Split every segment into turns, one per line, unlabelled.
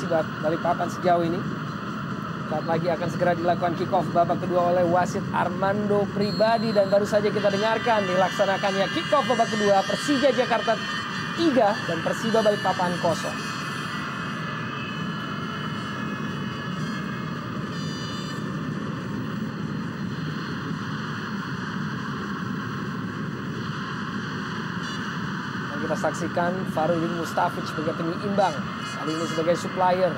Persiba Balikpapan sejauh ini. Saat lagi akan segera dilakukan kick off babak kedua oleh wasit Armando Pribadi. Dan baru saja kita dengarkan dilaksanakannya kick off babak kedua, Persija Jakarta 3 dan Persiba Balikpapan 0. Dan kita saksikan Farudin Mustafic sebagai penyeimbang, kali ini sebagai supplier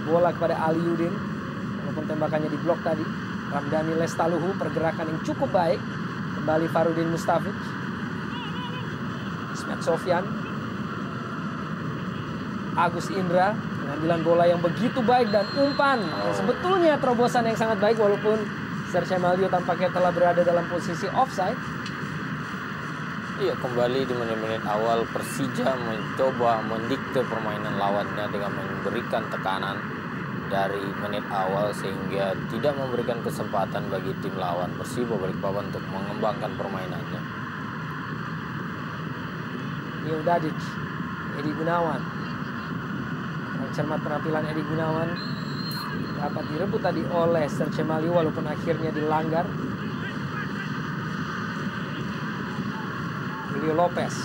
bola kepada Aliuddin, walaupun tembakannya diblok tadi. Ramdhani Lestaluhu, pergerakan yang cukup baik. Kembali Farudin Mustafic. Ismet Sofyan. Agus Indra, pengambilan bola yang begitu baik dan umpan. Sebetulnya terobosan yang sangat baik, walaupun Serge Malio tampaknya telah berada dalam posisi offside.
Iya, kembali di menit-menit awal Persija mencoba mendikte permainan lawannya dengan memberikan tekanan dari menit awal sehingga tidak memberikan kesempatan bagi tim lawan Persiba Balikpapan untuk mengembangkan permainannya.
Yudadic, Edi Gunawan. Kurang cermat penampilan Edi Gunawan, dapat direbut tadi oleh Serge Malio walaupun akhirnya dilanggar. Julio Lopez.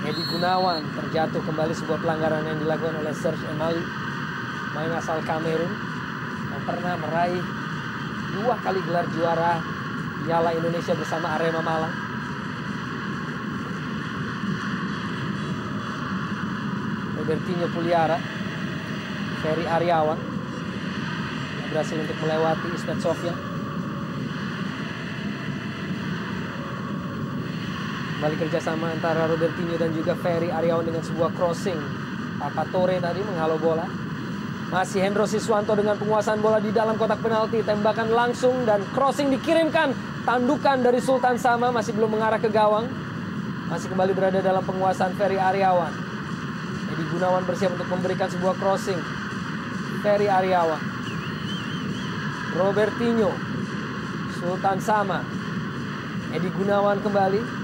Edi Gunawan, terjatuh kembali sebuah pelanggaran yang dilakukan oleh Serge Emali, main asal Kamerun yang pernah meraih 2 kali gelar juara Piala Indonesia bersama Arema Malang. Robertinho Puliara, Ferry Aryawan yang berhasil untuk melewati Ismet Sofyan. Kembali kerjasama antara Robertinho dan juga Ferry Aryawan dengan sebuah crossing. Papa Tore tadi menghalau bola. Masih Hendro Siswanto dengan penguasaan bola di dalam kotak penalti. Tembakan langsung dan crossing dikirimkan. Tandukan dari Sultan Sama masih belum mengarah ke gawang. Masih kembali berada dalam penguasaan Ferry Aryawan. Edi Gunawan bersiap untuk memberikan sebuah crossing. Ferry Aryawan. Robertinho. Sultan Sama. Edi Gunawan kembali.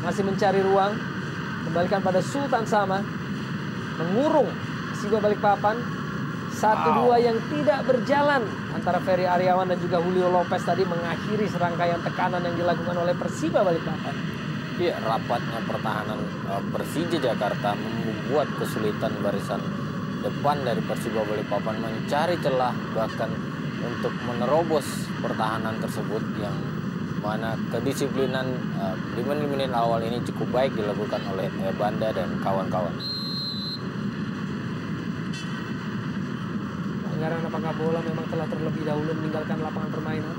Masih mencari ruang. Kembalikan pada Sultan Sama. Mengurung Persiba Balikpapan. 1-2 yang tidak berjalan antara Ferry Aryawan dan juga Julio Lopez tadi mengakhiri serangkaian tekanan yang dilakukan oleh Persiba Balikpapan.
Iya, rapatnya pertahanan Persija Jakarta membuat kesulitan barisan depan dari Persiba Balikpapan mencari celah bahkan untuk menerobos pertahanan tersebut, yang mana kedisiplinan di menit-menit awal ini cukup baik dilakukan oleh Banda dan kawan-kawan.
Pelanggaran apakah bola memang telah terlebih dahulu meninggalkan lapangan permainan.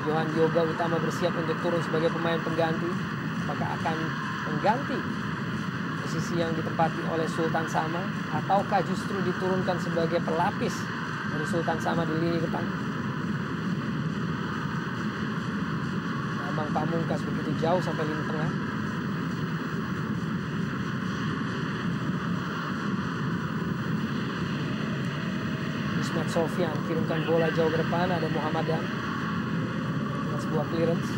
Johan Yoga Utama bersiap untuk turun sebagai pemain pengganti. Apakah akan mengganti posisi yang ditempati oleh Sultan Sama, ataukah justru diturunkan sebagai pelapis dari Sultan Sama di lini depan? Bambang Pamungkas begitu jauh sampai lini tengah. Ismet Sofyan kirimkan bola jauh ke depan. Ada Muhammadan dengan sebuah clearance.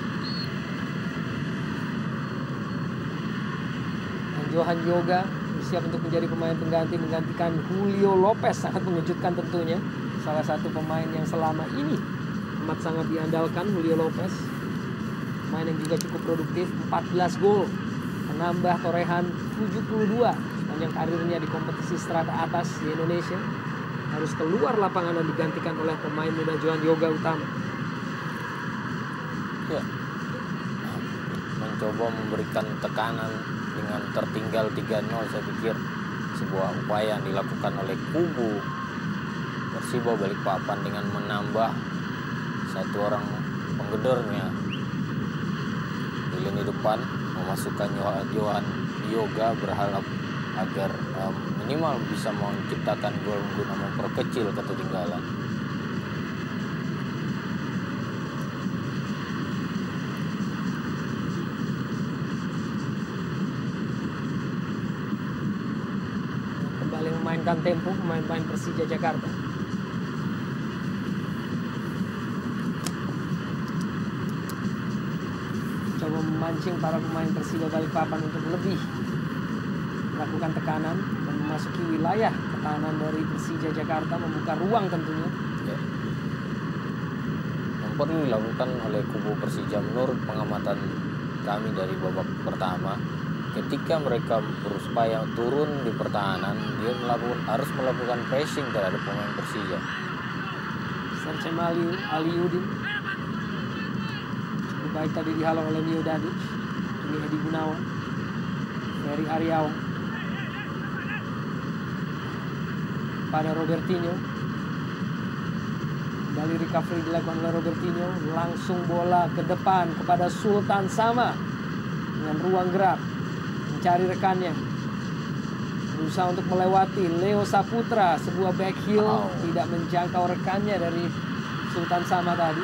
Dan Johan Yoga bersiap untuk menjadi pemain pengganti menggantikan Julio Lopez. Sangat mengejutkan tentunya. Salah satu pemain yang selama ini amat sangat diandalkan, Julio Lopez. Pemain yang juga cukup produktif, 14 gol, menambah torehan 72 sepanjang karirnya di kompetisi strata atas di Indonesia. Harus keluar lapangan dan digantikan oleh pemain muda Johan Yoga Utama.
Ya, mencoba memberikan tekanan dengan tertinggal 3-0, saya pikir sebuah upaya yang dilakukan oleh kubu Persiba Balikpapan dengan menambah 1 orang penggedornya di lini depan, memasukkan Johan Yoga, berharap agar minimal bisa menciptakan gol guna memperkecil ketertinggalan.
Kembali memainkan tempo pemain-pemain Persija Jakarta. Coba memancing para pemain Persiba Balikpapan untuk lebih melakukan tekanan dan memasuki wilayah pertahanan dari Persija Jakarta, membuka ruang tentunya.
Ya. Yang perlu dilakukan oleh kubu Persija menurut pengamatan kami dari babak pertama, ketika mereka berupaya turun di pertahanan, dia harus melakukan pressing terhadap pemain Persija.
Serce Aliudin cukup baik tadi dihalau oleh Mio Dadic. Ini Edi Gunawan, Ferry Aryawan pada Robertinho. Kembali recovery dilakukan oleh Robertinho. Langsung bola ke depan kepada Sultan Sama dengan ruang gerak, mencari rekannya, berusaha untuk melewati Leo Saputra. Sebuah back heel tidak menjangkau rekannya dari Sultan Sama tadi.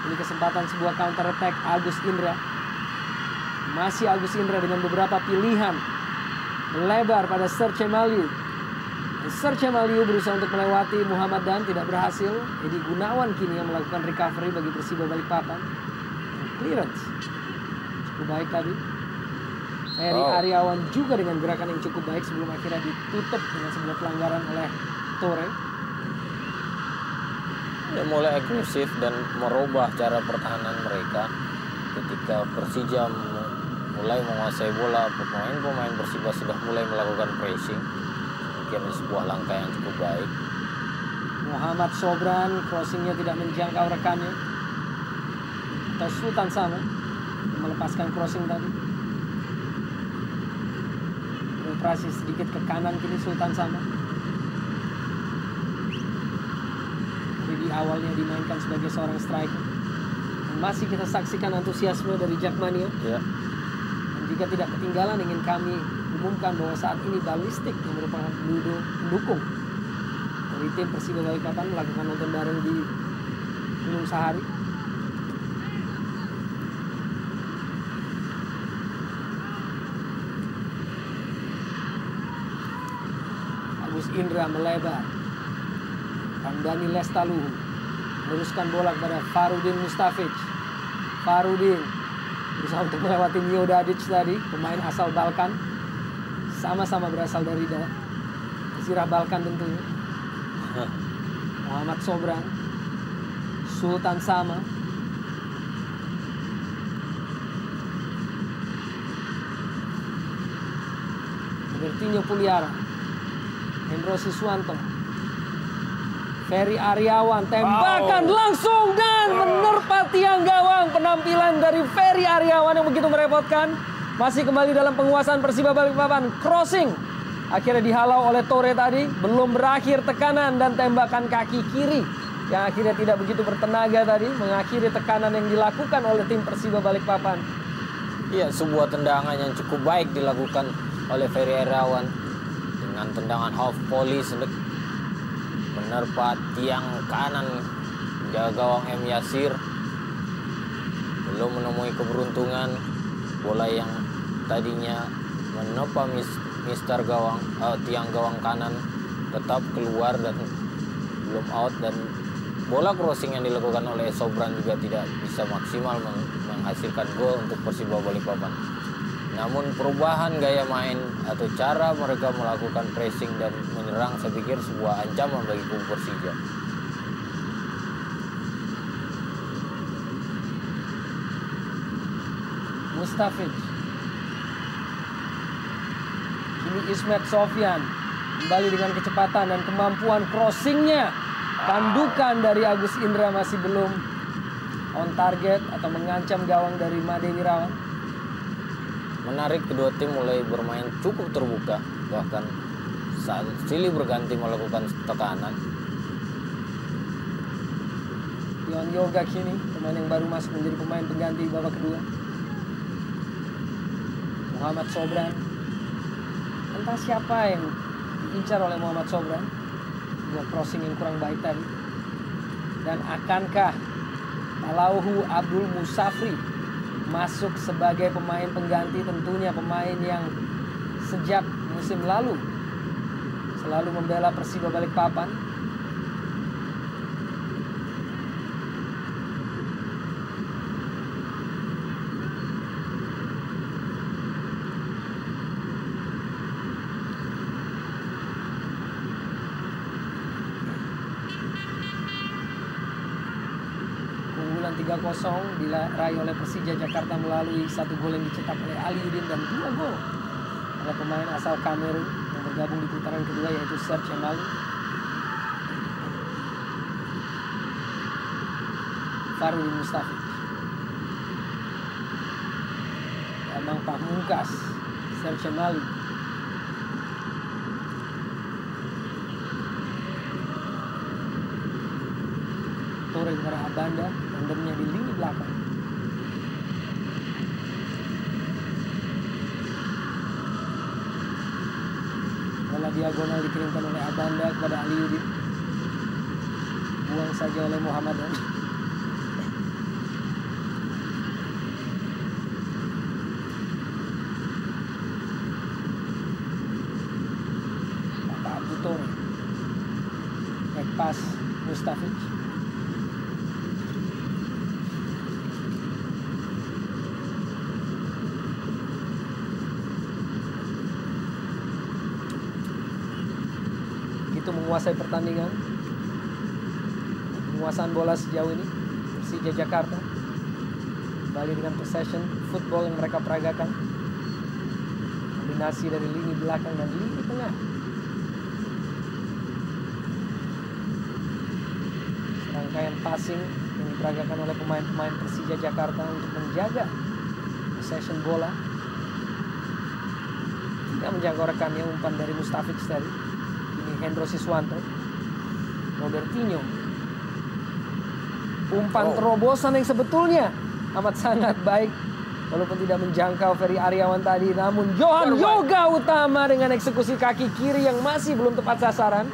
Ini kesempatan sebuah counter attack Agus Indra. Masih Agus Indra dengan beberapa pilihan, melebar pada Serce Maliu. Serce Maliu berusaha untuk melewati Muhammad Dan, tidak berhasil. Edi Gunawan kini yang melakukan recovery bagi Persiba Balikpapan. Clearance cukup baik tadi. Ferry Aryawan juga dengan gerakan yang cukup baik sebelum akhirnya ditutup dengan sebuah pelanggaran oleh Tore.
Dia mulai agresif dan merubah cara pertahanan mereka ketika Persija mulai menguasai bola. Pemain-pemain Persiba sudah mulai melakukan pressing. Akhirnya sebuah langkah yang cukup baik.
Muhammad Sobran, crossingnya tidak menjangkau rekannya. Atau Sultan Sama melepaskan crossing tadi. Operasi sedikit ke kanan kini Sultan Sama. Jadi di awalnya dimainkan sebagai seorang striker. Dan masih kita saksikan antusiasme dari Jakmania.
Ya.
Dan jika tidak ketinggalan, ingin kami umumkan bahwa saat ini Balistik yang merupakan pendukung dari tim Persiba Balikpapan melakukan nonton bareng di Gunung Sahari. Agus Indra melebar. Ramdhani Lestaluhu meneruskan bola kepada Farudin Mustafic. Farudin berusaha untuk melewati Mio Dadic tadi, pemain asal Balkan. Sama-sama berasal dari Zirah Balkan tentunya. Muhammad Sobran, Sultan Sama, Robertinho Puliara, Hendro Siswanto, Ferry Aryawan, tembakan langsung dan menerpa tiang gawang. Penampilan dari Ferry Aryawan yang begitu merepotkan. Masih kembali dalam penguasaan Persiba Balikpapan. Crossing akhirnya dihalau oleh Tore tadi. Belum berakhir tekanan dan tembakan kaki kiri yang akhirnya tidak begitu bertenaga tadi, mengakhiri tekanan yang dilakukan oleh tim Persiba Balikpapan.
Iya, sebuah tendangan yang cukup baik dilakukan oleh Ferry Aryawan dengan tendangan half volley menerpa tiang kanan penjaga gawang M. Yasir. Belum menemui keberuntungan, bola yang tadinya menerpa mister gawang, tiang gawang kanan tetap keluar dan belum out, dan bola crossing yang dilakukan oleh Sobran juga tidak bisa maksimal menghasilkan gol untuk Persiba Balikpapan. Namun perubahan gaya main atau cara mereka melakukan pressing dan menyerang saya pikir sebuah ancaman bagi kubu Persija.
Mustafic. Kini Ismet Sofyan kembali dengan kecepatan dan kemampuan crossingnya. Tandukan dari Agus Indra masih belum on target atau mengancam gawang dari Made Wirawan.
Menarik, kedua tim mulai bermain cukup terbuka, bahkan saat silih berganti melakukan tekanan.
Yon Yoga kini pemain yang baru masuk menjadi pemain pengganti babak kedua. Muhammad Sobran. Entah siapa yang diincar oleh Muhammad Sobran. Buat crossing yang kurang baik tadi. Dan akankah Talauhu Abdul Musafri masuk sebagai pemain pengganti? Tentunya pemain yang sejak musim lalu selalu membela Persiba Balikpapan. keunggulan 3-0 diraih oleh Persija Jakarta melalui 1 gol yang dicetak oleh Aliuddin dan 2 gol oleh pemain asal Kamerun yang bergabung di putaran kedua yaitu Serge Emali, Farudin Mustafic, Bambang Pamungkas, Serge Emali, Tore kepada Abanda, tandemnya di lini belakang. Bola diagonal dikirimkan oleh Abanda kepada Aliuddin, buang saja oleh Muhammadan. Bapak Abdu Tore, back pass Mustafic. Menguasai pertandingan, penguasaan bola sejauh ini Persija Jakarta kembali dengan possession football yang mereka peragakan, kombinasi dari lini belakang dan lini tengah. Serangkaian passing yang diperagakan oleh pemain-pemain Persija Jakarta untuk menjaga possession bola, tidak menjangkau rekannya. Umpan dari Mustafic tadi, Hendro Siswanto, Robertinho, umpan terobosan yang sebetulnya amat sangat baik walaupun tidak menjangkau Ferry Aryawan tadi, namun Johan Yoga Utama dengan eksekusi kaki kiri yang masih belum tepat sasaran.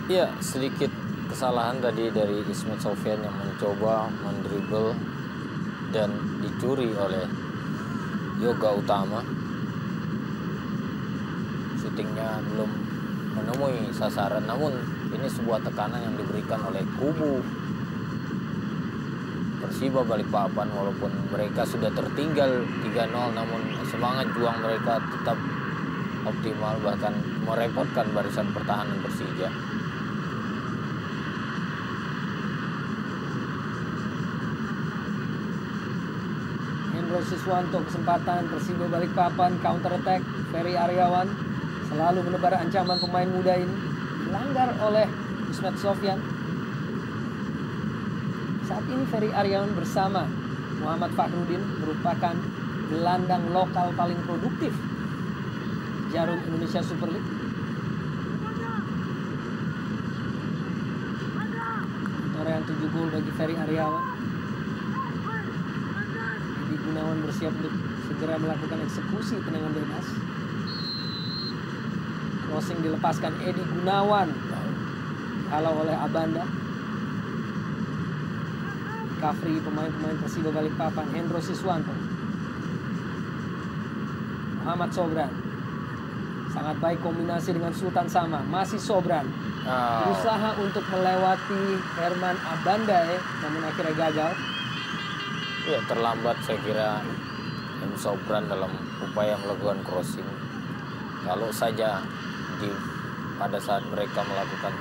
Iya, sedikit kesalahan tadi dari Ismet Sofyan yang mencoba mendribble dan dicuri oleh Yoga Utama. Syutingnya belum menemui sasaran, namun ini sebuah tekanan yang diberikan oleh kubu Persiba Balikpapan. Walaupun mereka sudah tertinggal 3-0, namun semangat juang mereka tetap optimal, bahkan merepotkan barisan pertahanan Persija.
Hendro Siswanto, kesempatan Persiba Balikpapan counter attack. Ferry Aryawan selalu menebar ancaman pemain muda ini, dilanggar oleh Ismet Sofyan. Saat ini Ferry Aryawan bersama Muhammad Fakhrudin merupakan gelandang lokal paling produktif Jarum Indonesia Super League. Torehan 7 gol bagi Ferry Aryawan. Edi Gunawan bersiap untuk segera melakukan eksekusi tendangan bebas. Crossing dilepaskan Edi Gunawan, halau oleh Abanda. Recovery pemain-pemain Persiba Balikpapan, Hendro Siswanto, Muhammad Sobran. Sangat baik kombinasi dengan Sultan Sama, masih Sobran. Berusaha untuk melewati Herman Abanda namun akhirnya gagal.
Ya, terlambat saya kira Sobran dalam upaya melakukan crossing. Kalau saja pada saat mereka melakukan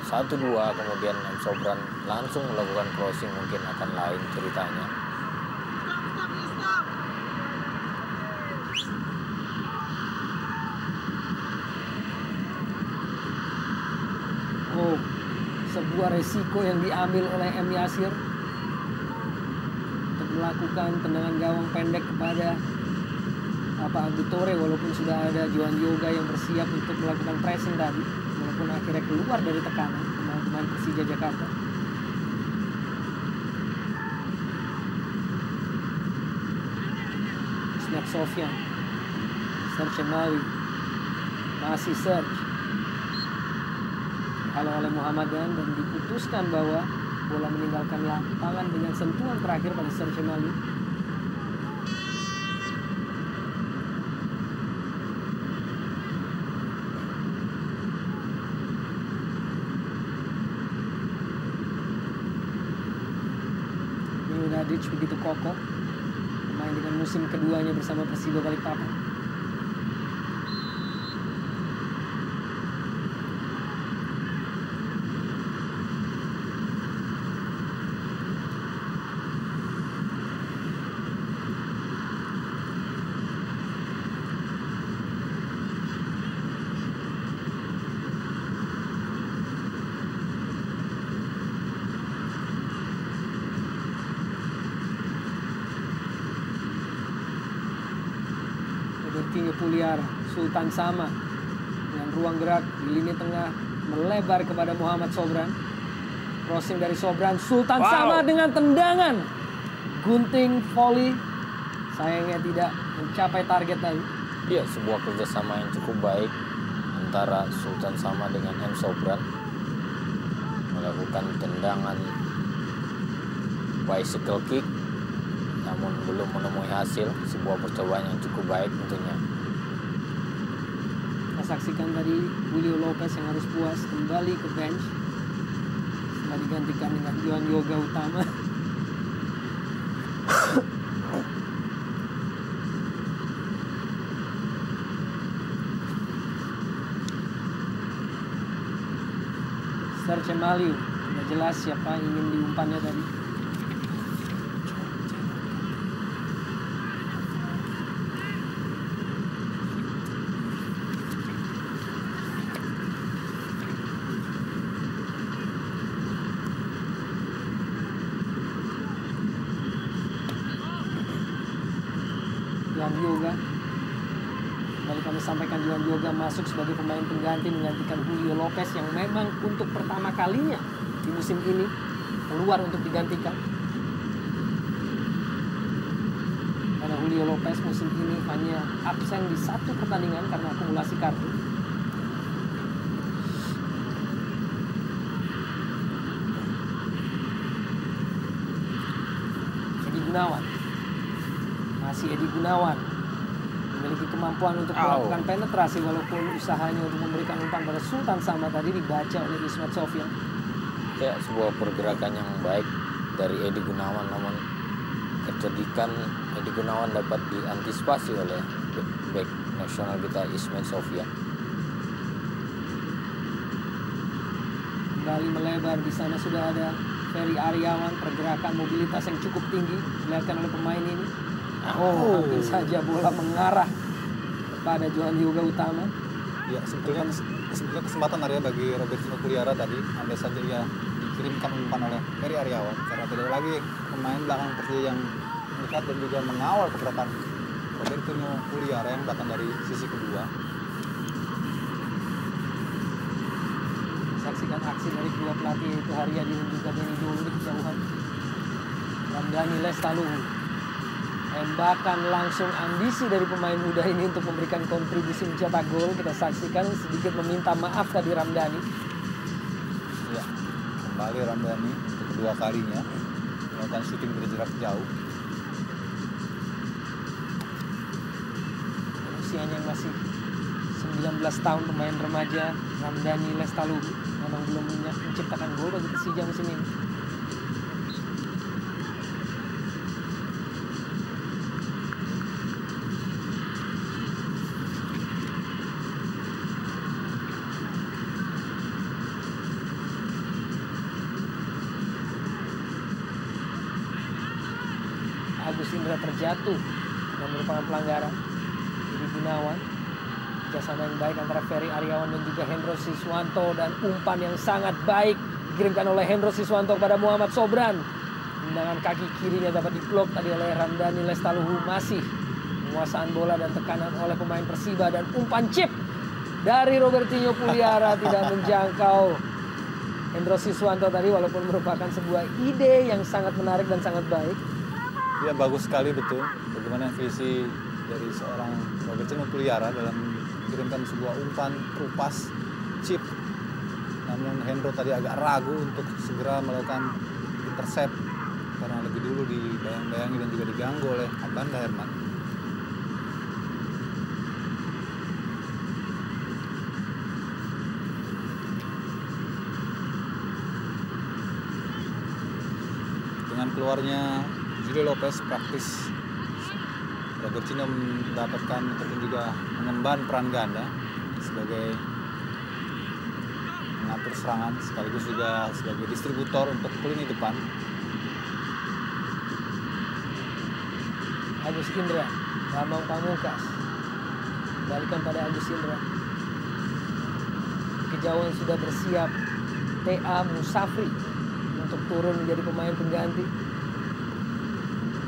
1-2 kemudian Sobran langsung melakukan crossing, mungkin akan lain ceritanya.
Sebuah resiko yang diambil oleh M. Yasir untuk melakukan tendangan gawang pendek kepada Pak Abdu Tore, walaupun sudah ada Johan Yoga yang bersiap untuk melakukan pressing tadi, walaupun akhirnya keluar dari tekanan pemain Persija Jakarta. Ismet Sofyan, Serge Emali, masih Serge, kalau oleh Muhammadan dan diputuskan bahwa bola meninggalkan lapangan dengan sentuhan terakhir pada Serge Emali. Tadic begitu kokoh, pemain dengan musim keduanya bersama Persiba Balikpapan. Robertinho Puliara. Sultan Sama dengan ruang gerak di lini tengah melebar kepada Muhammad Sobran. Crossing dari Sobran, Sultan Sama dengan tendangan. Gunting volley, sayangnya tidak mencapai target tadi.
Ya, sebuah kerjasama yang cukup baik antara Sultan Sama dengan M. Sobran melakukan tendangan bicycle kick, namun belum menemui hasil. Sebuah percobaan yang cukup baik tentunya.
Kita saksikan tadi Julio Lopez yang harus puas kembali ke bench setelah digantikan dengan Johan Yoga Utama. Serge Maliu, tidak jelas siapa yang ingin diumpannya tadi. Johan Yoga, kembali kami sampaikan Johan Yoga masuk sebagai pemain pengganti menggantikan Julio Lopez yang memang untuk pertama kalinya di musim ini keluar untuk digantikan. Karena Julio Lopez musim ini hanya absen di 1 pertandingan karena akumulasi kartu. Edi Gunawan, masih Edi Gunawan memiliki kemampuan untuk melakukan penetrasi walaupun usahanya untuk memberikan umpan pada Sultan Sama tadi dibaca oleh Ismet Sofyan.
Ya, sebuah pergerakan yang baik dari Edi Gunawan, namun kecerdikan Edi Gunawan dapat diantisipasi oleh bek nasional kita Ismet Sofyan.
Kembali melebar, di sana sudah ada Ferry Aryawan, pergerakan mobilitas yang cukup tinggi dilihatkan oleh pemain ini. Hampir saja bola mengarah kepada Johan Yoga Utama.
Ya, sebetulnya kesempatan area bagi Robertinho Puliara tadi, andai saja ia dikirimkan umpan oleh Ferry Aryawan, karena tidak lagi pemain belakang Persija yang mendekat dan juga mengawal pergerakan Robertinho Puliara yang datang dari sisi kedua.
Saksikan aksi dari kedua pelatih yaitu Haryadi dan juga Benny Dulu di kejauhan. Ramdhani Lestaluhu, tembakan langsung ambisi dari pemain muda ini untuk memberikan kontribusi mencetak gol. Kita saksikan sedikit meminta maaf tadi Ramdhani.
Ya, kembali Ramdhani untuk kedua kalinya melakukan syuting dari jarak jauh.
Usianya yang masih 19 tahun, pemain remaja Ramdhani Lestaluhu memang belum menciptakan gol bagi Persija musim ini. Agus Indra terjatuh dan merupakan pelanggaran. Edi Gunawan, kerjasama yang baik antara Ferry Aryawan dan juga Hendro Siswanto, dan umpan yang sangat baik dikirimkan oleh Hendro Siswanto kepada Muhammad Sobran. Tendangan kaki kirinya dapat diblok tadi oleh Ramdhani Lestaluhu. Masih penguasaan bola dan tekanan oleh pemain Persiba, dan umpan chip dari Robertinho Puliara tidak menjangkau Hendro Siswanto tadi, walaupun merupakan sebuah ide yang sangat menarik dan sangat baik.
Ya, bagus sekali betul bagaimana visi dari seorang Robertinho Puliara dalam mengirimkan sebuah umpan terupas chip. Namun Hendro tadi agak ragu untuk segera melakukan intercept karena lebih dulu dibayang-bayangi dan juga diganggu oleh Abanda Herman. Dengan keluarnya Julio Lopez, praktis Robertinho mendapatkan ataupun juga mengemban peran ganda sebagai mengatur serangan sekaligus juga sebagai distributor untuk lini depan.
Agus Indra, Bambang Pamungkas, kembalikan pada Agus Indra. Kejauhan sudah bersiap TA Musafri untuk turun menjadi pemain pengganti.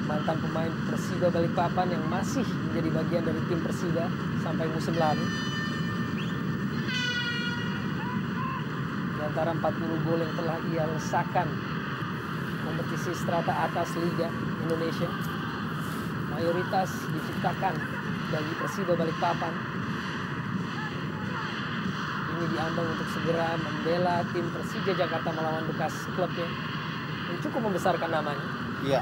mantan pemain Persiba Balikpapan yang masih menjadi bagian dari tim Persiba sampai musim lalu. Di antara 40 gol yang telah ia lesakan kompetisi strata atas Liga Indonesia, mayoritas diciptakan bagi Persiba Balikpapan. Ini diambang untuk segera membela tim Persija Jakarta melawan bekas klubnya yang cukup membesarkan namanya.
Iya,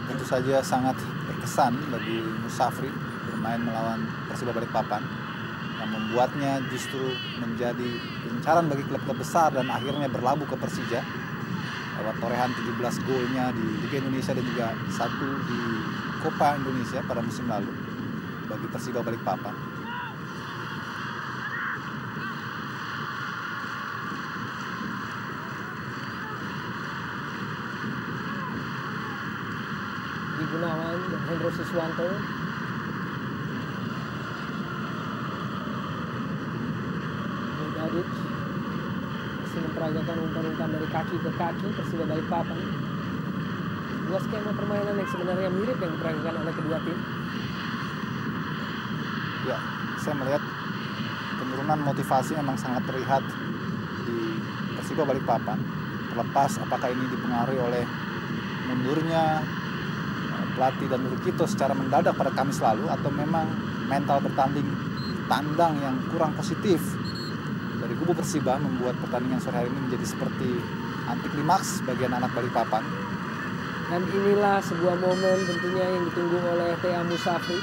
tentu saja sangat berkesan bagi Musafri bermain melawan Persiba Balikpapan yang membuatnya justru menjadi incaran bagi klub-klub besar dan akhirnya berlabuh ke Persija lewat torehan 17 golnya di Liga Indonesia dan juga 1 di Copa Indonesia pada musim lalu bagi Persiba Balikpapan.
Gunawan dan Hendro Siswanto. Dadic masih memperagakan umpan-umpan dari kaki ke kaki Persiba Balikpapan. Dua skema permainan yang sebenarnya mirip yang diperagakan oleh kedua tim.
Ya, saya melihat penurunan motivasi memang sangat terlihat di Persiba Balikpapan. Terlepas apakah ini dipengaruhi oleh mundurnya pelatih dan Nurkito secara mendadak pada Kamis lalu atau memang mental bertanding tandang yang kurang positif dari kubu Persiba membuat pertandingan sore hari ini menjadi seperti anti klimaks bagi anak Balikpapan.
Dan inilah sebuah momen tentunya yang ditunggu oleh Thea Musafri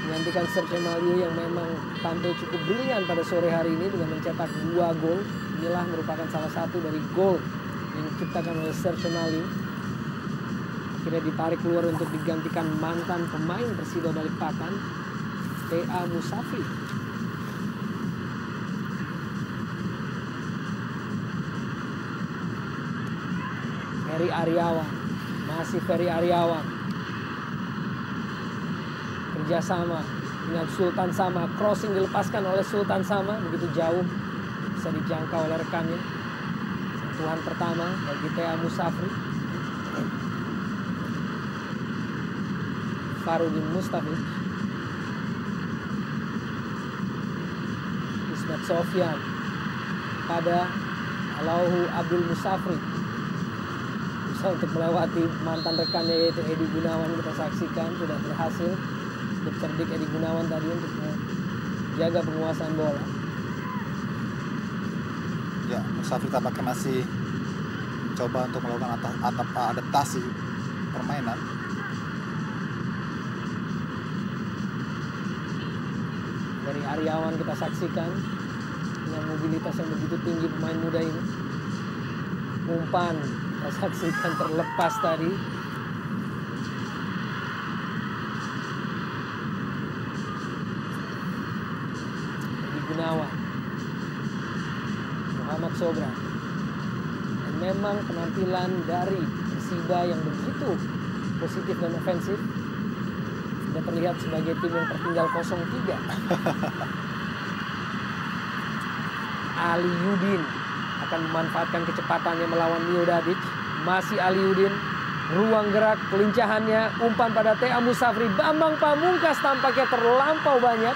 menggantikan Serge Malio yang memang tampil cukup brilian pada sore hari ini dengan mencetak 2 gol. Inilah merupakan salah satu dari gol yang diciptakan oleh Serge Malio. Akhirnya ditarik keluar untuk digantikan mantan pemain Persiba Balikpapan, Thea Musafri. Ferry Aryawan, masih Ferry Aryawan. Kerjasama dengan Sultan Sama, crossing dilepaskan oleh Sultan Sama, begitu jauh bisa dijangkau oleh rekannya. Sentuhan pertama bagi Thea Musafri. Farudin Mustafiz, Ismet Sofyan pada Alauhu Abdul Musafri, bisa untuk melewati mantan rekannya yaitu Edi Gunawan. Kita saksikan sudah berhasil untuk cerdik Edi Gunawan tadi untuk menjaga penguasaan bola.
Ya, Musafri tampaknya masih mencoba untuk melakukan adaptasi permainan.
Dari Aryawan kita saksikan dengan mobilitas yang begitu tinggi pemain muda ini. Umpan kita saksikan terlepas tadi. Edi Gunawan, Muhammad Sobran. Dan memang penampilan dari Persiba yang begitu positif dan ofensif sudah terlihat sebagai tim yang tertinggal 0-3. Ali Yudin akan memanfaatkan kecepatannya melawan Mio Dadic. Masih Ali Yudin, ruang gerak kelincahannya, umpan pada Thea Musafri. Bambang Pamungkas tampaknya terlampau banyak.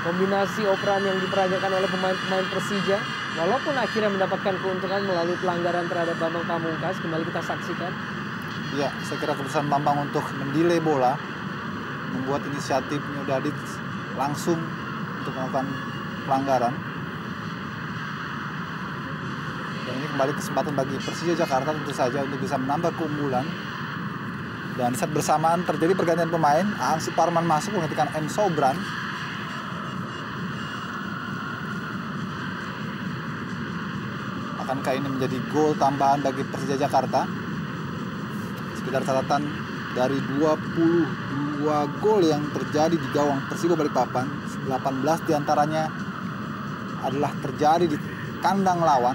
Kombinasi operan yang diperagakan oleh pemain-pemain Persija, walaupun akhirnya mendapatkan keuntungan melalui pelanggaran terhadap Bambang Pamungkas. Kembali kita saksikan.
Ya, saya kira keputusan Bambang untuk mendelay bola membuat inisiatif Mio Dadic langsung untuk melakukan pelanggaran. Dan ini kembali kesempatan bagi Persija Jakarta tentu saja untuk bisa menambah keunggulan. Dan di saat bersamaan terjadi pergantian pemain, Aang Suparman masuk menggantikan M. Sobran. Akankah ini menjadi gol tambahan bagi Persija Jakarta? Sekedar catatan, dari 22 gol yang terjadi di gawang Persiba Balikpapan, 18 diantaranya adalah terjadi di kandang lawan.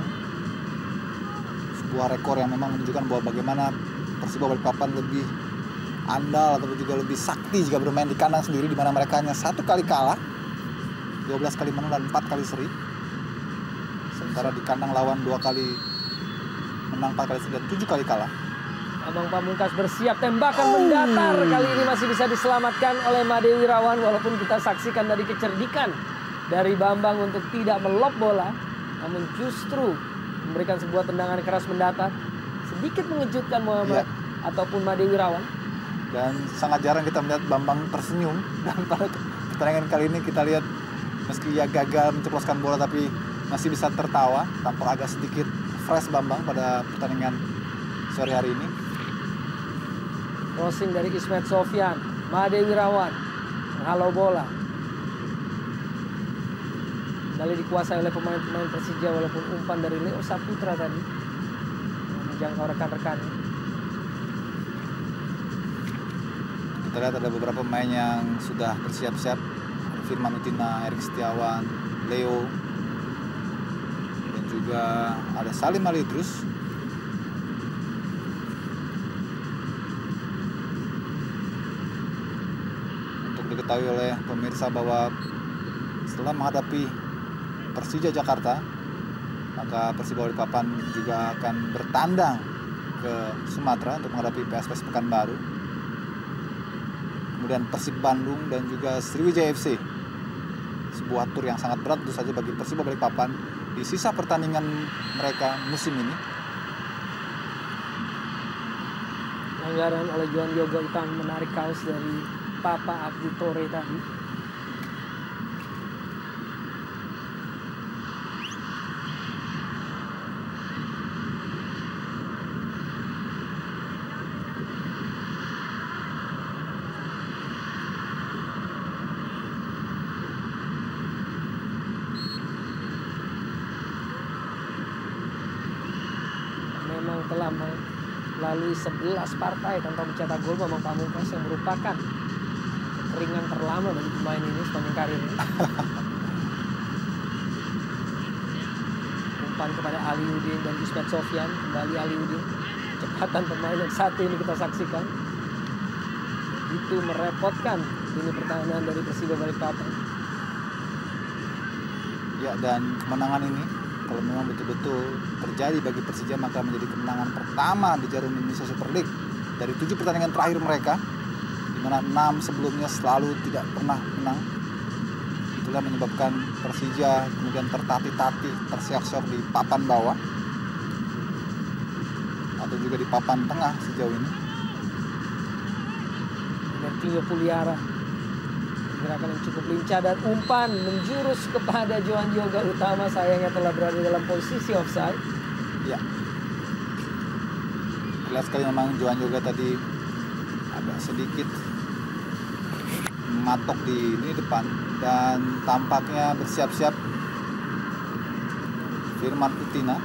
Sebuah rekor yang memang menunjukkan bahwa bagaimana Persiba Balikpapan lebih andal atau juga lebih sakti jika bermain di kandang sendiri, di mana mereka hanya 1 kali kalah, 12 kali menang dan 4 kali seri. Sementara di kandang lawan 2 kali menang, 4 kali seri dan 7 kali kalah.
Abang Pamungkas bersiap, tembakan mendatar. Kali ini masih bisa diselamatkan oleh Made Wirawan. Walaupun kita saksikan tadi kecerdikan dari Bambang untuk tidak melop bola, namun justru memberikan sebuah tendangan keras mendatar. Sedikit mengejutkan Muhammad ataupun Made Wirawan.
Dan sangat jarang kita melihat Bambang tersenyum. Dan pada pertandingan kali ini kita lihat meski ia gagal menceploskan bola tapi masih bisa tertawa. Tampak agak sedikit fresh Bambang pada pertandingan sore hari ini.
Crossing dari Ismet Sofyan, Made Wirawan menghalau bola. Kembali dikuasai oleh pemain-pemain Persija walaupun umpan dari Leo Saputra tadi menjangkau rekan-rekannya.
Kita lihat ada beberapa pemain yang sudah bersiap-siap. Firman Utina, Erik Setiawan, Leo, dan juga ada Salim Ali Idrus. Untuk diketahui oleh pemirsa bahwa setelah menghadapi Persija Jakarta, maka Persiba Balikpapan juga akan bertandang ke Sumatera untuk menghadapi PSPS Pekanbaru. Kemudian Persib Bandung dan juga Sriwijaya FC. Sebuah tur yang sangat berat tentu saja bagi Persiba Balikpapan di sisa pertandingan mereka musim ini.
Pelanggaran oleh Johan Yoga Utama menarik kaos dari Papa Abdi Tore tadi. Memang telah melalui 11 partai tanpa mencetak gol Bambang Pamungkas yang merupakan kekeringan terlama bagi pemain ini sepanjang karirnya. Umpan kepada Aliudin dan Ismet Sofyan, kembali Aliudin. Kecepatan pemain yang satu ini kita saksikan. Itu merepotkan ini pertahanan dari Persiba Balikpapan.
Ya, dan kemenangan ini kalau memang betul-betul terjadi bagi Persija maka menjadi kemenangan pertama di Jarum Indonesia Super League dari 7 pertandingan terakhir mereka, di mana 6 sebelumnya selalu tidak pernah menang. Itulah menyebabkan Persija kemudian tertatih-tatih, tersiok-siok di papan bawah atau juga di papan tengah sejauh ini.
Martinho Puliara, gerakan yang cukup lincah dan umpan menjurus kepada Johan Yoga Utama, sayangnya telah berada dalam posisi offside.
Ya, jelas sekali memang Johan Yoga tadi agak sedikit matok di ini depan dan tampaknya bersiap-siap Firman Utina.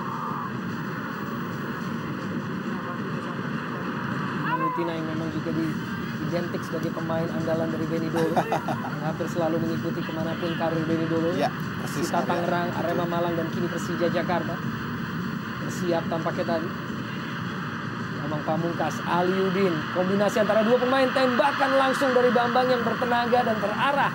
Utina yang memang juga identik sebagai pemain andalan dari Beni Dolo yang hampir selalu mengikuti kemanapun karir Beni Dolo.
Ya, persis.
Sita Tangerang, Arema Malang dan kini Persija Jakarta. Bersiap tampaknya tadi. Bambang Pamungkas, Aliudin, kombinasi antara dua pemain, tembakan langsung dari Bambang yang bertenaga dan terarah.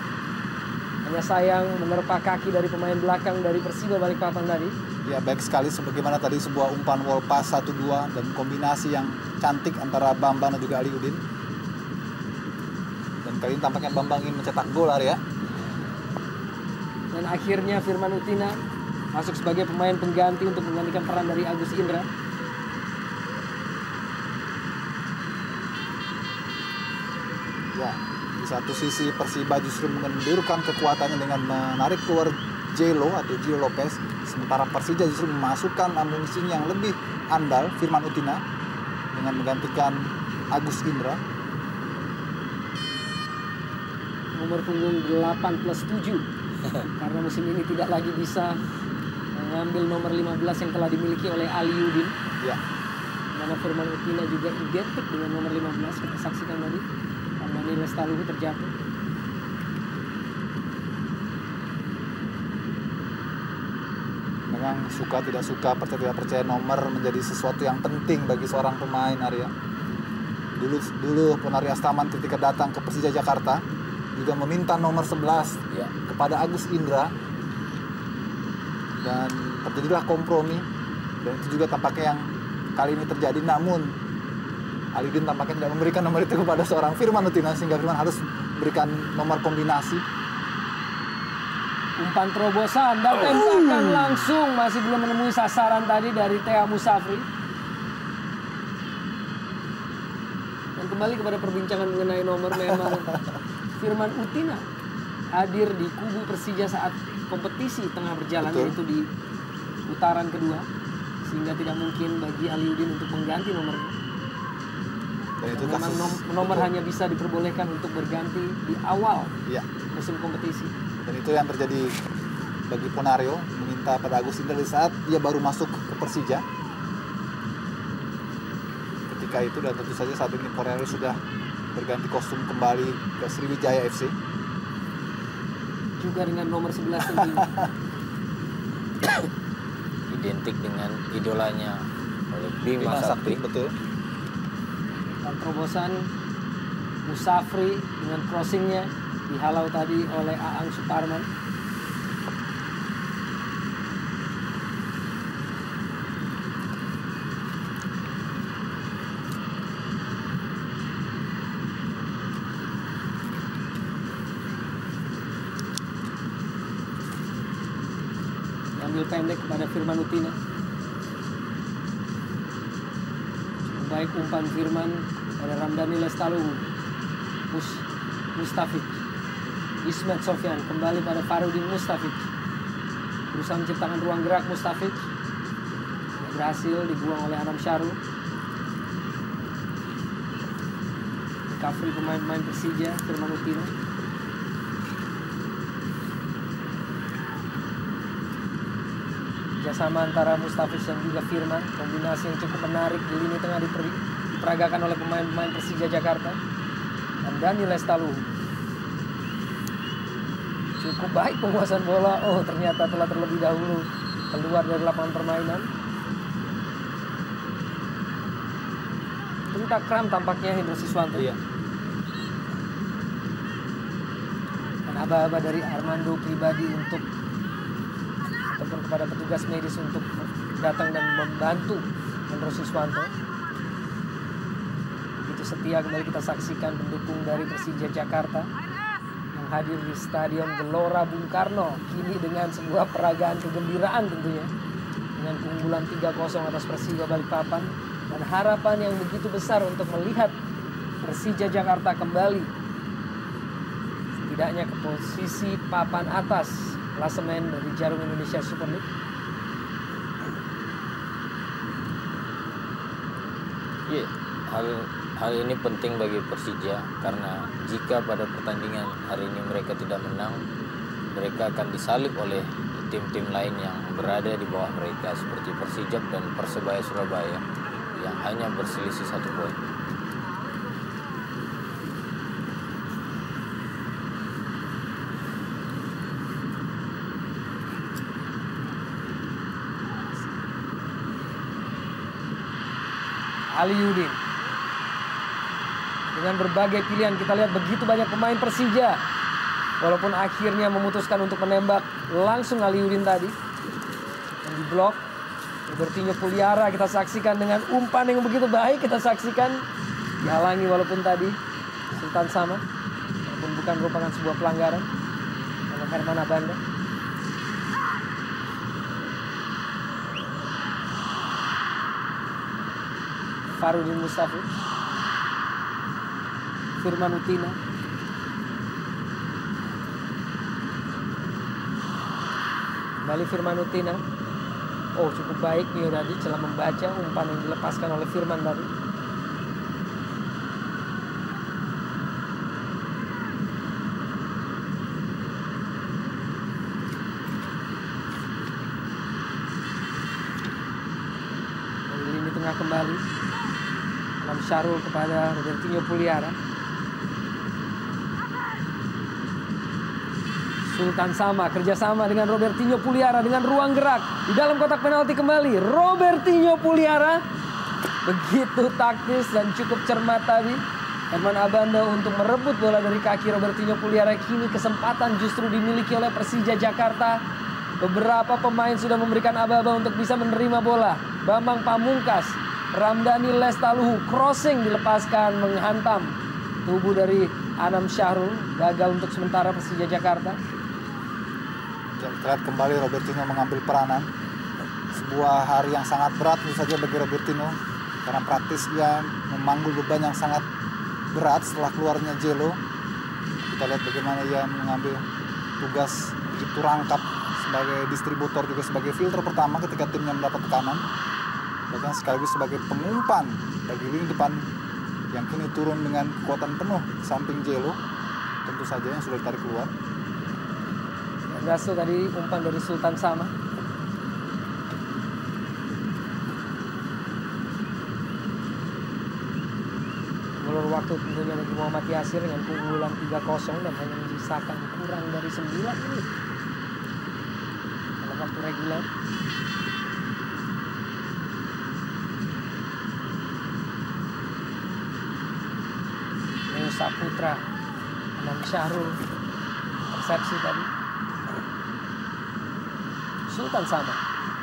Hanya sayang menerpa kaki dari pemain belakang dari Persiba Balikpapan tadi.
Ya, baik sekali sebagaimana tadi sebuah umpan wall pass 1-2 dan kombinasi yang cantik antara Bambang dan juga Aliudin. Dan kali ini tampaknya Bambang ingin mencetak gol, Arya.
Dan akhirnya Firman Utina masuk sebagai pemain pengganti untuk menggantikan peran dari Agus Indra.
Ya, di satu sisi Persiba justru mengendurkan kekuatannya dengan menarik keluar Jelo atau Gio Lopez, sementara Persija justru memasukkan amunisi yang lebih andal, Firman Utina, dengan menggantikan Agus Indra.
Nomor punggung 8+7 karena musim ini tidak lagi bisa mengambil nomor 15 yang telah dimiliki oleh Aliudin.
Ya.
Mana Firman Utina juga identik dengan nomor 15, kita saksikan tadi. Andani Lestaluhu terjatuh.
Memang suka tidak suka, percaya tidak percaya, nomor menjadi sesuatu yang penting bagi seorang pemain, Arya. Dulu Ponari Astaman ketika datang ke Persija Jakarta juga meminta nomor 11 kepada Agus Indra, dan terjadilah kompromi, dan itu juga tampaknya yang kali ini terjadi. Namun Alidin tampaknya tidak memberikan nomor itu kepada seorang Firman Utina, sehingga Firman harus memberikan nomor kombinasi.
Umpan terobosan dan tembakan langsung, masih belum menemui sasaran tadi dari Thea Musafri. Dan kembali kepada perbincangan mengenai nomor, memang Firman Utina hadir di kubu Persija saat kompetisi tengah berjalan,
Betul.
yaitu di putaran kedua, sehingga tidak mungkin bagi Aliudin untuk mengganti nomornya.
Dan itu
Memang nomor
betul.
hanya bisa diperbolehkan untuk berganti di awal
Iya.
musim kompetisi.
Dan itu yang terjadi bagi Ponario, meminta pada Agus Indra di saat dia baru masuk ke Persija. Ketika itu, dan tentu saja saat ini Ponario sudah berganti kostum kembali ke Sriwijaya FC.
Juga dengan nomor 11 tentunya.
Identik dengan idolanya oleh Bima Sakti.
Betul.
Dan terobosan Musafri dengan crossingnya dihalau tadi oleh Aang Suparman. Ambil pendek kepada Firman Utina. Baik umpan Firman pada Ramdhani Lestalu. Mustafiq. Ismet Sofyan kembali pada Farudin Mustafiq. Berusaha menciptakan ruang gerak Mustafiq. Tidak berhasil, dibuang oleh Anam Syahrul. Recovery pemain-pemain Persija, Firman Utina. Kerjasama antara Mustafiq dan juga Firman, kombinasi yang cukup menarik di lini tengah diperagakan oleh pemain-pemain Persija Jakarta. Dan Dani Lestalu cukup baik penguasaan bola. Oh, ternyata telah terlebih dahulu keluar dari lapangan permainan. Ternyata kram tampaknya Hendro Siswanto.
Iya.
Dan aba-aba dari Armando pribadi untuk ataupun kepada petugas medis untuk datang dan membantu Hendro Siswanto. Itu setia kembali kita saksikan pendukung dari Persija Jakarta yang hadir di Stadion Gelora Bung Karno, kini dengan sebuah peragaan kegembiraan tentunya, dengan keunggulan 3-0 atas Persiba Balikpapan, dan harapan yang begitu besar untuk melihat Persija Jakarta kembali setidaknya ke posisi papan atas klasemen dari Jarum Indonesia Super League.
Iya, hal ini penting bagi Persija karena jika pada pertandingan hari ini mereka tidak menang, mereka akan disalib oleh tim-tim lain yang berada di bawah mereka seperti Persijap dan Persebaya Surabaya yang hanya berselisih 1 poin.
Aliudin dengan berbagai pilihan, kita lihat begitu banyak pemain Persija, walaupun akhirnya memutuskan untuk menembak langsung Aliudin tadi yang diblok. Robertinho Puliara kita saksikan dengan umpan yang begitu baik, kita saksikan dihalangi walaupun tadi Sultan Sama, walaupun bukan merupakan sebuah pelanggaran oleh Herman Abanda. Farudin Mustafiq, Firman Utina, kembali Firman Utina. Oh, cukup baik Mio tadi telah membaca umpan yang dilepaskan oleh Firman tadi. Dari lini tengah kembali Anam Syahrul kepada Robertinho Puliara. Sultan Sama kerjasama dengan Robertinho Puliara dengan ruang gerak di dalam kotak penalti kembali. Robertinho Puliara begitu taktis dan cukup cermat tadi Herman Abanda untuk merebut bola dari kaki Robertinho Puliara. Kini kesempatan justru dimiliki oleh Persija Jakarta. Beberapa pemain sudah memberikan aba-aba untuk bisa menerima bola. Bambang Pamungkas Ramdhani Lestaluhu crossing dilepaskan menghantam tubuh dari Anam Syahrul, gagal untuk sementara Persija Jakarta.
Kita lihat kembali Robertinho mengambil peranan. Sebuah hari yang sangat berat tentu saja bagi Robertinho karena praktis ia memanggul beban yang sangat berat setelah keluarnya Jelo. Kita lihat bagaimana ia mengambil tugas begitu rangkap sebagai distributor, juga sebagai filter pertama ketika timnya mendapat tekanan, bahkan sekaligus sebagai pengumpan bagi lini depan yang kini turun dengan kekuatan penuh di samping Jelo tentu saja yang sudah ditarik keluar.
Berhasil tadi umpan dari Sultan Sama. Ulur waktu tentunya bagi Muhammad Yasir dengan keunggulan 3-0 dan hanya menyisakan kurang dari 9 menit dalam waktu reguler. Neo Saputra, Anam Syahrul, persepsi tadi. Sultan Sama,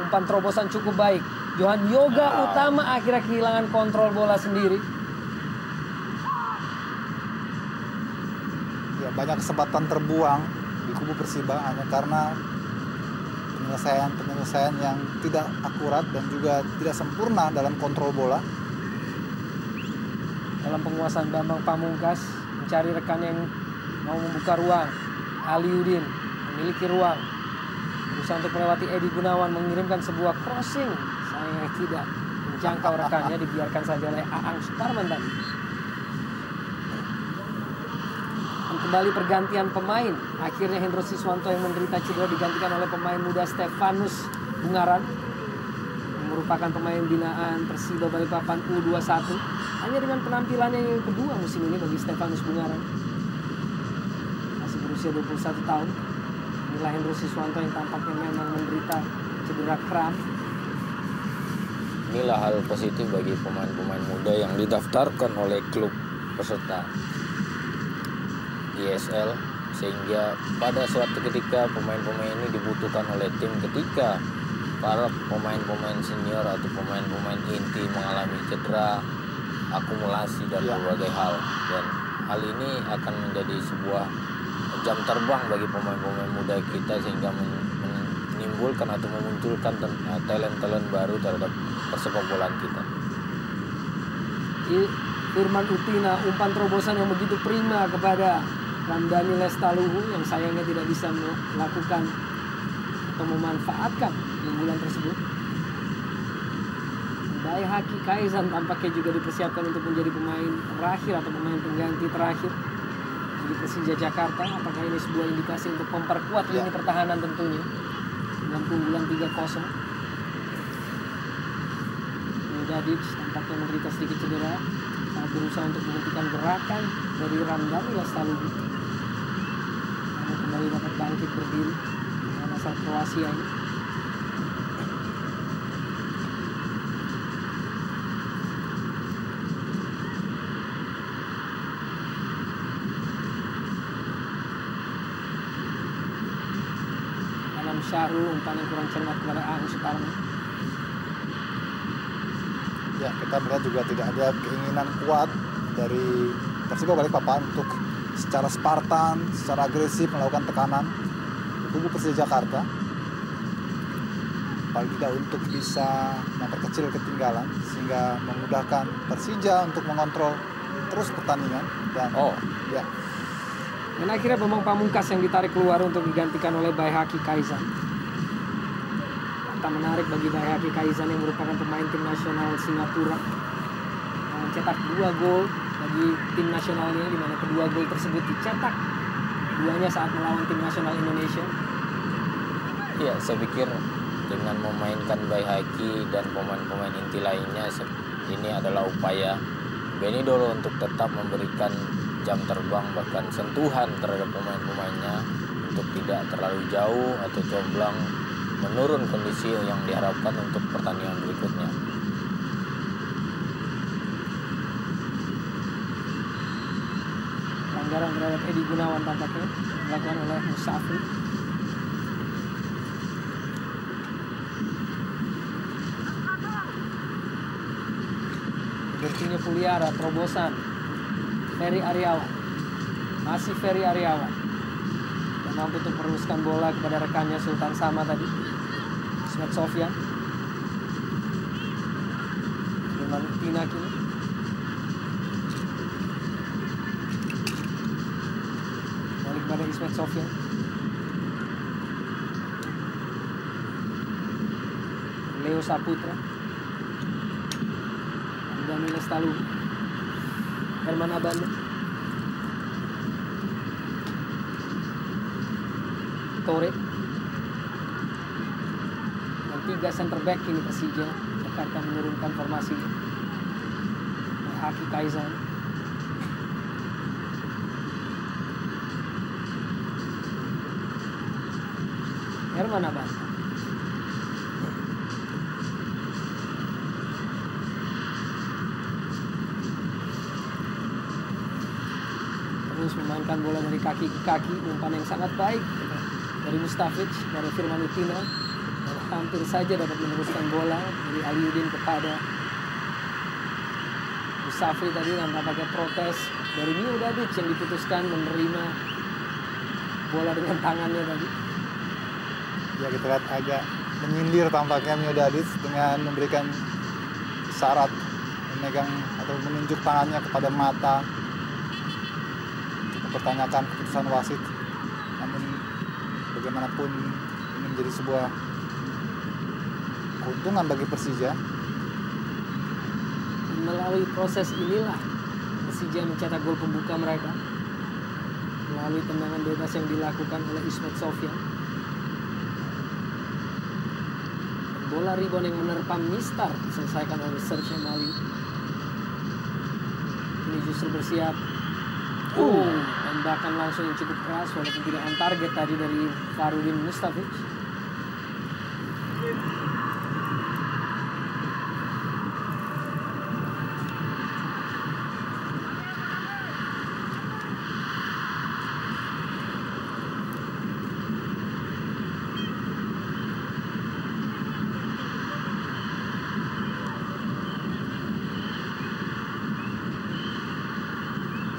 umpan terobosan cukup baik. Johan Yoga Utama akhirnya kehilangan kontrol bola sendiri.
Ya, banyak kesempatan terbuang di kubu Persiba hanya karena penyelesaian yang tidak akurat dan juga tidak sempurna dalam kontrol bola.
Dalam penguasaan Bambang Pamungkas mencari rekan yang mau membuka ruang. Aliudin memiliki ruang, berusaha untuk melewati Edi Gunawan, mengirimkan sebuah crossing, sayangnya tidak menjangkau rekannya, dibiarkan saja oleh Aang Suparman tadi. Dan kembali pergantian pemain, akhirnya Hendro Siswanto yang menderita cedera digantikan oleh pemain muda Stefanus Bungaran, yang merupakan pemain binaan Persiba Balikpapan U21. Hanya dengan penampilannya yang kedua musim ini bagi Stefanus Bungaran, masih berusia 21 tahun. Inilah Hendro Siswanto yang tampaknya memang menderita cedera kram.
Inilah hal positif bagi pemain-pemain muda yang didaftarkan oleh klub peserta ISL, sehingga pada suatu ketika pemain-pemain ini dibutuhkan oleh tim ketika para pemain-pemain senior atau pemain-pemain inti mengalami cedera, akumulasi dan berbagai hal. Dan hal ini akan menjadi sebuah jam terbang bagi pemain-pemain muda kita sehingga menimbulkan atau memunculkan talent-talent baru terhadap persepak bolaan kita.
Firman Utina, umpan terobosan yang begitu prima kepada Ramdhani Lestaluhu yang sayangnya tidak bisa melakukan atau memanfaatkan unggulan tersebut. Baihaki Kaizan tampaknya juga dipersiapkan untuk menjadi pemain terakhir atau pemain pengganti terakhir di Persija Jakarta. Apakah ini sebuah indikasi untuk memperkuat lini pertahanan tentunya dengan keunggulan 3-0. Dadic tampaknya menderita sedikit cedera saat berusaha untuk menghentikan gerakan dari Ramdhani Lestaluhu. Namun kembali dapat bangkit berdiri dengan asal Kroasia ini. Anam Syahrul, umpan yang kurang cermat kepada Aang Suparman.
Ya, kita melihat juga tidak ada keinginan kuat dari Persiba Balikpapan untuk secara Spartan, secara agresif melakukan tekanan di kubu Persija Jakarta. Paling tidak untuk bisa memperkecil ketinggalan sehingga memudahkan Persija untuk mengontrol terus pertandingan.
Dan akhirnya Bambang Pamungkas yang ditarik keluar untuk digantikan oleh Baihaki Kaizan. Tak menarik bagi Baihaki Kaizan yang merupakan pemain tim nasional Singapura yang mencetak 2 gol bagi tim nasionalnya, di mana kedua gol tersebut dicetak keduanya saat melawan tim nasional Indonesia.
Ya, saya pikir dengan memainkan Baihaki dan pemain-pemain inti lainnya, ini adalah upaya Benny Dolo untuk tetap memberikan jam terbang bahkan sentuhan terhadap pemain-pemainnya untuk tidak terlalu jauh atau comblang menurun kondisi yang diharapkan untuk pertandingan berikutnya.
Pelanggaran terhadap Edi Gunawan tampaknya dilakukan oleh Musafir. Bertunya Puliara, terobosan Ferry Aryawan. Masih Ferry Aryawan yang mampu untuk meneruskan bola kepada rekannya Sultan Sama tadi, Ismet Sofyan. Firman Utina kini. Balik kepada Ismet Sofyan. Leo Saputra. Dani Lestaluhu. Herman Abanda. Tore. Dan 3 center back ini Persija Jakarta menurunkan formasinya. Haki Kaizan. Herman Abanda. Terus memainkan bola dari kaki ke kaki, umpan yang sangat baik dari Mustafic, dari Firman Utina, dan hampir saja dapat meneruskan bola dari Aliuddin kepada Musafri tadi, dan tampaknya protes dari Miodadic yang diputuskan menerima bola dengan tangannya tadi.
Ya, kita lihat agak menyindir tampaknya Miodadic dengan memberikan syarat memegang atau menunjuk tangannya kepada mata, mempertanyakan keputusan wasit. Namun bagaimanapun ini menjadi sebuah keuntungan bagi Persija.
Melalui proses inilah Persija mencetak gol pembuka mereka melalui tendangan bebas yang dilakukan oleh Ismet Sofyan. Bola rebound yang menerpa Mistar diselesaikan oleh Serge Mali. Ini justru bersiap. Tembakan langsung yang cukup keras walaupun tidak on target tadi dari Farudin Mustafic.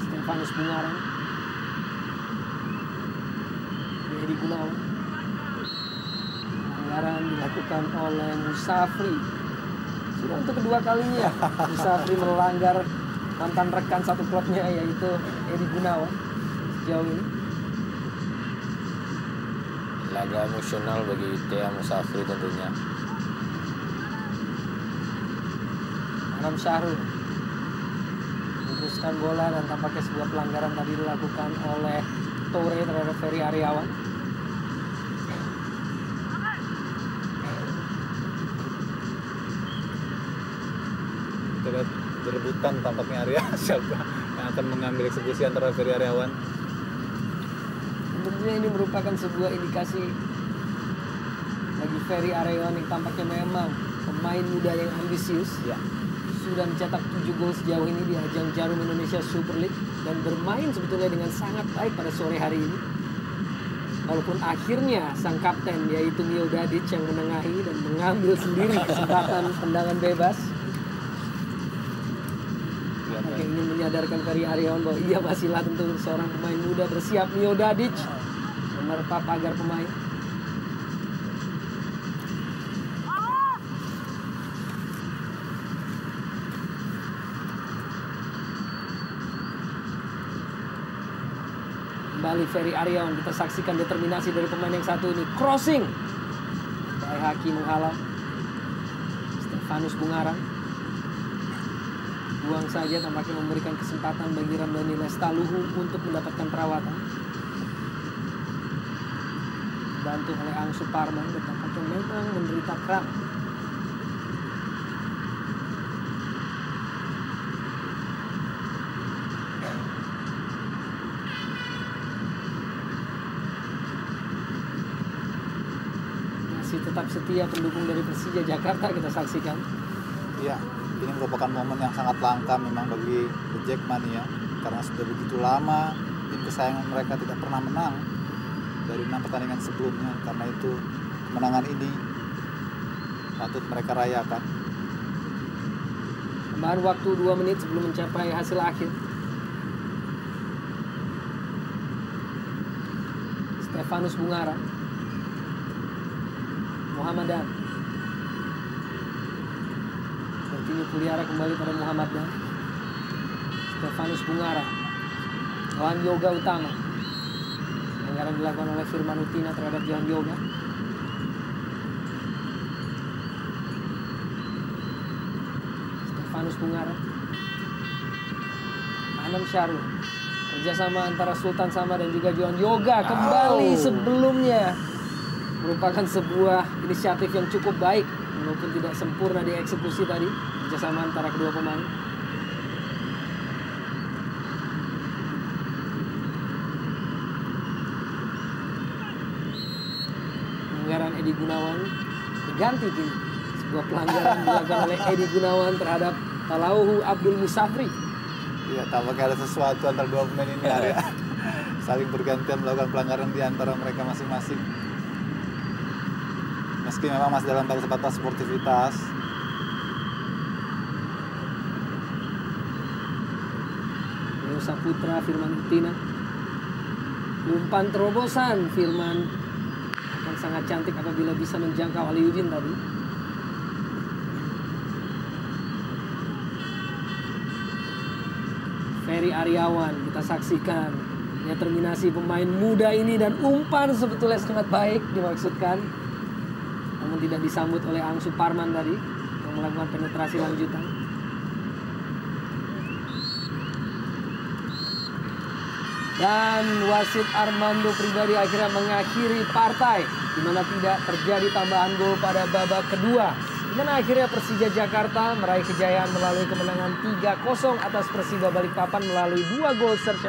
Stefanus Bungaran, Edi Gunawan. Pelanggaran dilakukan oleh Musafri. Sudah untuk kedua kalinya Musafri melanggar mantan rekan satu klubnya, yaitu Edi Gunawan sejauh ini.
Laga emosional bagi Tea Musafri tentunya.
Anam Syahrul meneruskan bola dan tampaknya sebuah pelanggaran tadi dilakukan oleh Tore terhadap Ferry Aryawan.
Kita lihat berebutan tampaknya area siapa yang akan mengambil eksekusi antara Ferry Aryawan.
Tentunya ini merupakan sebuah indikasi bagi Ferry Aryawan yang tampaknya memang pemain muda yang ambisius.
Ya.
Sudah mencetak 7 gol sejauh ini di ajang Jarum Indonesia Super League dan bermain sebetulnya dengan sangat baik pada sore hari ini. Walaupun akhirnya sang kapten yaitu Miodadic yang menengahi dan mengambil sendiri kesempatan tendangan bebas. Yang ingin menyadarkan Ferry Aryawan bahwa ia masih laten untuk seorang pemain muda. Bersiap Miodadic menerpa pagar pemain. Kembali Ferry Aryawan, kita saksikan determinasi dari pemain yang satu ini. Crossing, Baik Haki menghalau. Stefanus Bungaran buang saja, tampaknya memberikan kesempatan bagi Ramdhani Lestaluhu untuk mendapatkan perawatan. Dibantu oleh Angsu Parman dan tampaknya memang menderita kram. Masih tetap setia pendukung dari Persija Jakarta kita saksikan.
Iya, ini merupakan momen yang sangat langka memang bagi The Jackmania, karena sudah begitu lama tim kesayangan mereka tidak pernah menang dari 6 pertandingan sebelumnya. Karena itu kemenangan ini patut mereka rayakan.
Tambahan waktu 2 menit sebelum mencapai hasil akhir. Stefanus Bungara, Muhammad Dan. Sepertinya Puliara kembali pada Muhammad Dan. Stefanus Bungara, Johan Yoga Utama. Pelanggaran dilakukan oleh Firman Utina terhadap Johan Yoga. Stefanus Bungara, Anam Syarul. Kerjasama antara Sultan Sama dan juga Johan Yoga kembali sebelumnya. Merupakan sebuah inisiatif yang cukup baik, walaupun tidak sempurna dieksekusi tadi. Kerjasama antara kedua pemain. Pelanggaran Edi Gunawan diganti kini. Sebuah pelanggaran dilakukan oleh Edi Gunawan terhadap Talauhu Abdul Musafri.
Iya, tampaknya ada sesuatu antara dua pemain ini area. Saling bergantian melakukan pelanggaran di antara mereka masing-masing. Meski memang masih dalam batas sportivitas.
Leo Saputra, Firman Utina. Umpan terobosan Firman akan sangat cantik apabila bisa menjangkau Aliudin tadi. Ferry Aryawan, kita saksikan determinasi pemain muda ini dan umpan sebetulnya sangat baik dimaksudkan, namun tidak disambut oleh Ang Suparman tadi yang melakukan penetrasi lanjutan. Dan wasit Armando Pribadi akhirnya mengakhiri partai di mana tidak terjadi tambahan gol pada babak kedua. Di mana akhirnya Persija Jakarta meraih kejayaan melalui kemenangan 3-0 atas Persiba Balikpapan melalui 2 gol serta